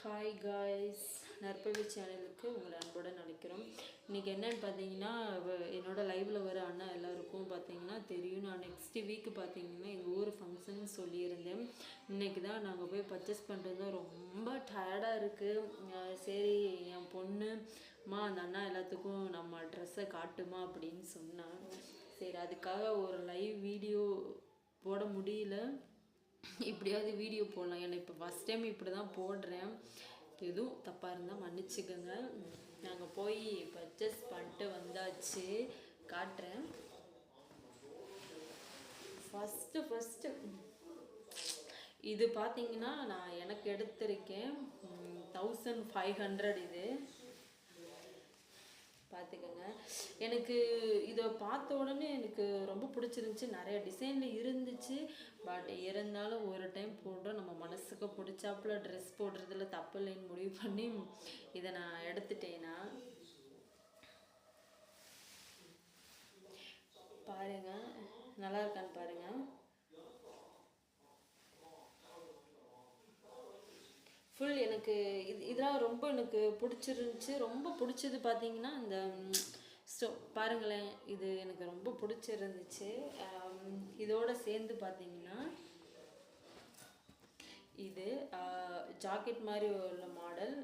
Hi guys, நற்பவி சேனலுக்கு உங்களை அன்புடன் அழைக்கிறோம். இன்றைக்கி என்னென்னு பார்த்தீங்கன்னா, என்னோடய லைவில் வர அண்ணா எல்லாருக்கும் பார்த்தீங்கன்னா தெரியும். நான் நெக்ஸ்ட் வீக்கு பார்த்தீங்கன்னா எங்கள் ஊர் ஃபங்க்ஷன் சொல்லியிருந்தேன். இன்றைக்கி தான் நாங்கள் போய் பர்ச்சேஸ் பண்ணுறது ரொம்ப டயர்டாக இருக்குது. சரி என் பொண்ணுமா அந்த அண்ணா எல்லாத்துக்கும் நம்ம ட்ரெஸ்ஸை காட்டுமா அப்படின்னு சொன்னான். சரி அதுக்காக ஒரு லைவ் வீடியோ போட முடியல, இப்படியாவது வீடியோ போடலாம். ஏன்னா இப்போ ஃபஸ்ட் டைம் இப்படி தான் போடுறேன். எதுவும் தப்பாக இருந்தால் மன்னிச்சுக்கோங்க. நாங்கள் போய் பர்ச்சேஸ் பண்ணிட்டு வந்தாச்சு, காட்டுறேன். ஃபஸ்ட்டு இது பார்த்தீங்கன்னா நான் எனக்கு எடுத்திருக்கேன் 1500. இது பார்த்துக்கோங்க. எனக்கு இதை பார்த்த உடனே எனக்கு ரொம்ப பிடிச்சிருந்துச்சி. நிறைய டிசைனில் இருந்துச்சு. பட் இருந்தாலும் ஒரு டைம் போடுறோம், நம்ம மனசுக்கு பிடிச்சாப்புல ட்ரெஸ் போடுறதுல தப்பு இல்லைன்னு முடிவு பண்ணி இதை நான் எடுத்துட்டேன்னா பாருங்கள், நல்லா இருக்கான்னு பாருங்கள். ஃபுல் எனக்கு இதெல்லாம் ரொம்ப எனக்கு பிடிச்சிருந்துச்சி. ரொம்ப பிடிச்சது பார்த்தீங்கன்னா இந்த பாருங்களேன், இது எனக்கு ரொம்ப பிடிச்சிருந்துச்சு. இதோடு சேர்ந்து பார்த்தீங்கன்னா இது ஜாக்கெட் மாதிரி உள்ள மாடல்.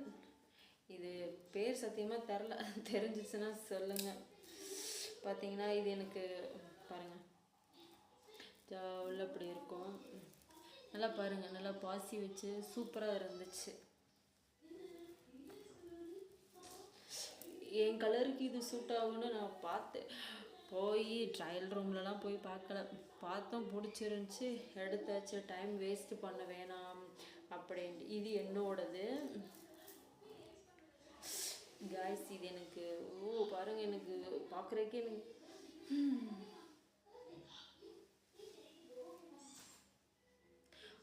இது பேர் சத்தியமாக தெரிஞ்சிச்சுன்னா சொல்லுங்கள். பார்த்தீங்கன்னா இது எனக்கு பாருங்கள் உள்ள இப்படி இருக்கும். நல்லா பாருங்கள், நல்லா பாசி வச்சு சூப்பராக இருந்துச்சு. என் கலருக்கு இது சூட் ஆகும்னு நான் பார்த்தேன். போய் ட்ரையல் ரூம்லலாம் போய் பார்த்தோம், பிடிச்சிருந்துச்சி, எடுத்தாச்சு. டைம் வேஸ்ட்டு பண்ண வேணாம் அப்படின்ட்டு. இது என்னோடது காய்ஸ். இது எனக்கு பாருங்கள், எனக்கு பார்க்குறதுக்கே எனக்கு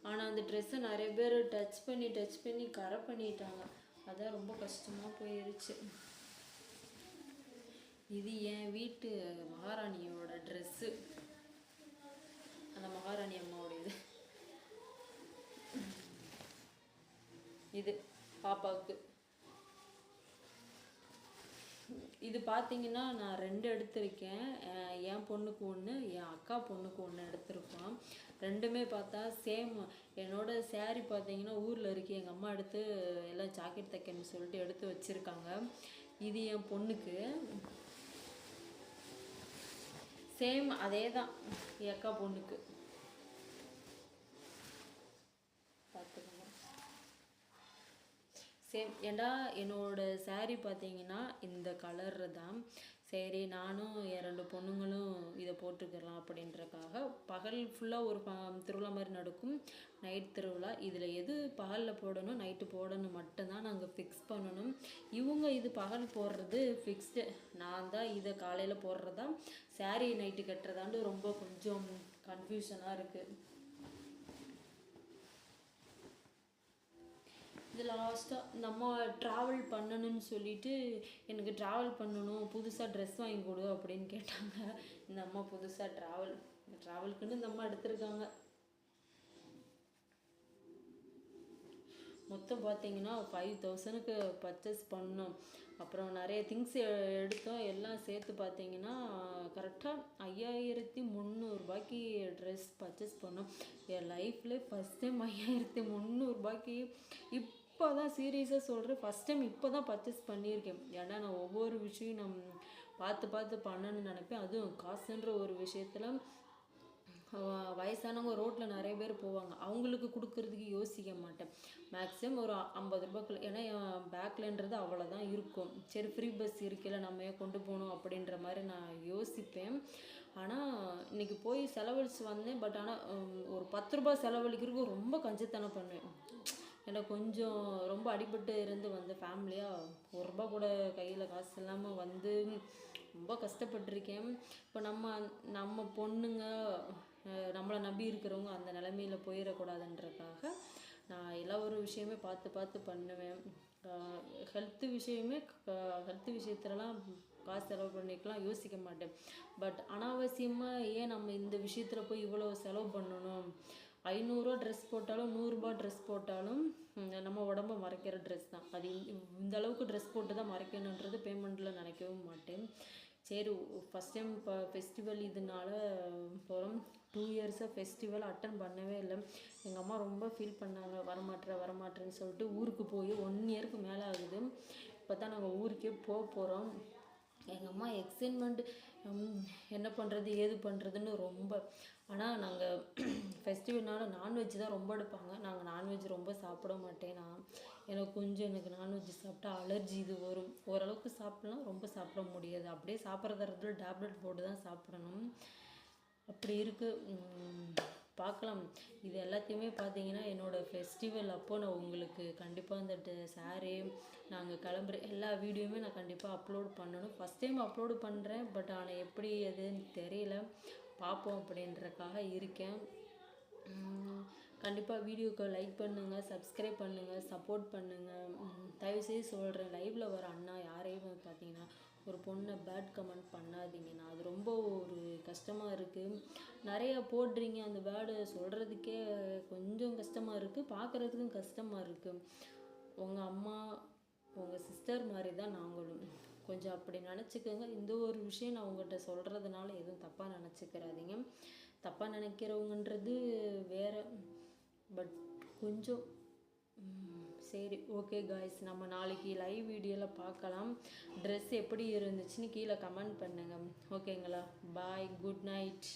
ஆனால் அந்த ட்ரெஸ்ஸை நிறைய பேர் டச் பண்ணி கரை பண்ணிட்டாங்க. அதான் ரொம்ப கஷ்டமாக போயிருச்சு. இது என் வீட்டு மகாராணியோட ட்ரெஸ்ஸு, அந்த மகாராணி அம்மாவோட இது பாப்பாவுக்கு. இது பார்த்தீங்கன்னா நான் 2 எடுத்திருக்கேன். என் பொண்ணுக்கு ஒன்று, என் அக்கா பொண்ணுக்கு ஒன்று எடுத்திருக்கோம். ரெண்டுமே பார்த்தா சேம். என்னோடய சேரீ பார்த்தீங்கன்னா ஊரில் இருக்குது, எங்கள் அம்மா எடுத்து எல்லாம் ஜாக்கெட் தைக்கணும்னு சொல்லிட்டு எடுத்து வச்சுருக்காங்க. இது என் பொண்ணுக்கு சேம் அதே தான், என் அக்கா பொண்ணுக்கு. பார்த்துக்கோங்க சேம். ஏண்டா என்னோடய சேரீ பார்த்தீங்கன்னா இந்த கலர் தான். சரி நானும் என் 2 பொண்ணுங்களும் இதை போட்டுக்கலாம் அப்படின்றக்காக பகல் ஃபுல்லாக ஒரு திருவிழா மாதிரி நடக்கும், நைட் திருவிழா. இதில் எது பகலில் போடணும் நைட்டு போடணும் மட்டும்தான் நாங்கள் ஃபிக்ஸ் பண்ணணும். இவங்க இது பகல் போடுறது ஃபிக்ஸ்டு, நான் தான் இதை காலையில் போடுறதா சேரீ நைட்டு கட்டுறதாண்டு ரொம்ப கொஞ்சம் கன்ஃபியூஷனாக இருக்குது. இது லாஸ்ட்டாக நம்ம ட்ராவல் பண்ணணும்னு சொல்லிட்டு, எனக்கு ட்ராவல் பண்ணணும், புதுசாக ட்ரெஸ் வாங்கி கொடு அப்படின்னு கேட்டாங்க. இந்த அம்மா புதுசாக ட்ராவலுக்குன்னு இந்த அம்மா எடுத்திருக்காங்க. மொத்தம் பார்த்தீங்கன்னா 5000க்கு பர்ச்சேஸ் பண்ணோம். அப்புறம் நிறைய திங்ஸ் எடுத்தோம். எல்லாம் சேர்த்து பார்த்தீங்கன்னா கரெக்டாக 5300 ட்ரெஸ் பர்ச்சேஸ் பண்ணோம். என் லைஃப்பில் ஃபஸ்ட் டைம் 5300 இப்போ தான் சீரியஸாக சொல்கிறேன், ஃபஸ்ட் டைம் இப்போ தான் பர்ச்சேஸ் பண்ணியிருக்கேன். ஏன்னா நான் ஒவ்வொரு விஷயம் பார்த்து பண்ணணும்னு நினைப்பேன். அதுவும் காசுன்ற ஒரு விஷயத்தில் வயசானவங்க ரோட்டில் நிறைய பேர் போவாங்க, அவங்களுக்கு கொடுக்கறதுக்கு யோசிக்க மாட்டேன். மேக்ஸிமம் ஒரு 50 ரூபாய்க்குள்ள. ஏன்னா என் பேக்லன்றது அவ்வளோதான் இருக்கும். சரி ஃப்ரீ பஸ் இருக்குல்ல, நம்ம ஏன் கொண்டு போகணும் அப்படின்ற மாதிரி நான் யோசிப்பேன். ஆனால் இன்றைக்கி போய் செலவழித்து வந்தேன். பட் ஆனால் ஒரு 10 ரூபா செலவழிக்கிறதுக்கு ரொம்ப கஞ்சத்தனம் பண்ணுவேன். ஏன்னா கொஞ்சம் ரொம்ப அடிபட்டு இருந்து வந்த ஃபேமிலியாக 1 ரூபா கூட கையில் காசு இல்லாமல் வந்து ரொம்ப கஷ்டப்பட்டிருக்கேன். இப்போ நம்ம பொண்ணுங்க நம்மளை நம்பி இருக்கிறவங்க அந்த நிலைமையில் போயிடக்கூடாதுன்றதுக்காக நான் எல்லா ஒரு விஷயமே பார்த்து பண்ணுவேன். ஹெல்த்து விஷயத்துலலாம் காசு செலவு பண்ணிக்கலாம் யோசிக்க மாட்டேன். பட் அனாவசியமாக ஏன் நம்ம இந்த விஷயத்தில் போய் இவ்வளோ செலவு பண்ணணும் 500 ட்ரெஸ் போட்டாலும் 100 ட்ரெஸ் போட்டாலும் நம்ம உடம்ப மறைக்கிற ட்ரெஸ் தான். அது இந்த அளவுக்கு ட்ரெஸ் போட்டு தான் மறைக்கணுன்றது பேமெண்ட்டில் நினைக்கவும் மாட்டேன். சரி, ஃபஸ்ட் டைம் இப்போ ஃபெஸ்டிவல் இதனால போகிறோம். 2 இயர்ஸாக ஃபெஸ்டிவல் அட்டன் பண்ணவே இல்லை. எங்கள் அம்மா ரொம்ப ஃபீல் பண்ணாங்க, வரமாட்டேன்னு சொல்லிட்டு. ஊருக்கு போய் 1 இயருக்கு மேலே ஆகுது. இப்போ தான் நாங்கள் ஊருக்கே போகிறோம். எங்கள் அம்மா எக்ஸைட்மெண்ட், என்ன பண்ணுறது ஏது பண்ணுறதுன்னு ரொம்ப. ஆனால் நாங்கள் ஃபெஸ்டிவல்னால நான்வெஜ் தான் ரொம்ப எடுப்பாங்க. நாங்கள் நான்வெஜ் ரொம்ப சாப்பிட மாட்டேன். எனக்கு நான்வெஜ் சாப்பிட்டா அலர்ஜி இது வரும். ஓரளவுக்கு சாப்பிட்லாம், ரொம்ப சாப்பிட முடியாது. அப்படியே சாப்பிட்றத இடத்துல டேப்லெட் போட்டு தான் சாப்பிடணும். அப்படி இருக்குது. பார்க்கலாம். இது எல்லாத்தையுமே பார்த்தீங்கன்னா என்னோடய ஃபெஸ்டிவல் அப்போது நான் உங்களுக்கு கண்டிப்பாக இந்த சாரீ நாங்கள் கிளம்புற எல்லா வீடியோவுமே நான் கண்டிப்பாக அப்லோட் பண்ணணும். ஃபஸ்ட் டைம் அப்லோடு பண்ணுறேன். பட் ஆனால் எப்படி எதுன்னு தெரியல, பார்ப்போம் அப்படின்றக்காக இருக்கேன். கண்டிப்பாக வீடியோக்கு லைக் பண்ணுங்கள், சப்ஸ்கிரைப் பண்ணுங்கள், சப்போர்ட் பண்ணுங்கள். தயவுசெய்து சொல்கிறேன், லைவில் வர அண்ணா யாரையும் பார்த்தீங்கன்னா ஒரு பொண்ணை பேட் கமெண்ட் பண்ணாதீங்கண்ணா. அது ரொம்ப ஒரு கஷ்டமாக இருக்குது. நிறையா போடுறீங்க, அந்த பேடு சொல்கிறதுக்கே கொஞ்சம் கஷ்டமாக இருக்குது, பார்க்குறதுக்கும் கஷ்டமாக இருக்குது. உங்கள் அம்மா, உங்கள் சிஸ்டர் மாதிரி தான் நாங்களும். கொஞ்சம் அப்படி நினச்சிக்கோங்க. இந்த ஒரு விஷயம் நான் உங்கள்கிட்ட சொல்கிறதுனால எதுவும் தப்பாக நினச்சிக்கிறாதீங்க. தப்பாக நினைக்கிறவங்கன்றது வேறு, பட் கொஞ்சம் சரி, ஓகே காய்ஸ், நம்ம நாளைக்கு லைவ் வீடியோவில் பார்க்கலாம். ட்ரெஸ் எப்படி இருந்துச்சுன்னு கீழே கமெண்ட் பண்ணுங்கள். ஓகேங்களா? பாய், குட் நைட்.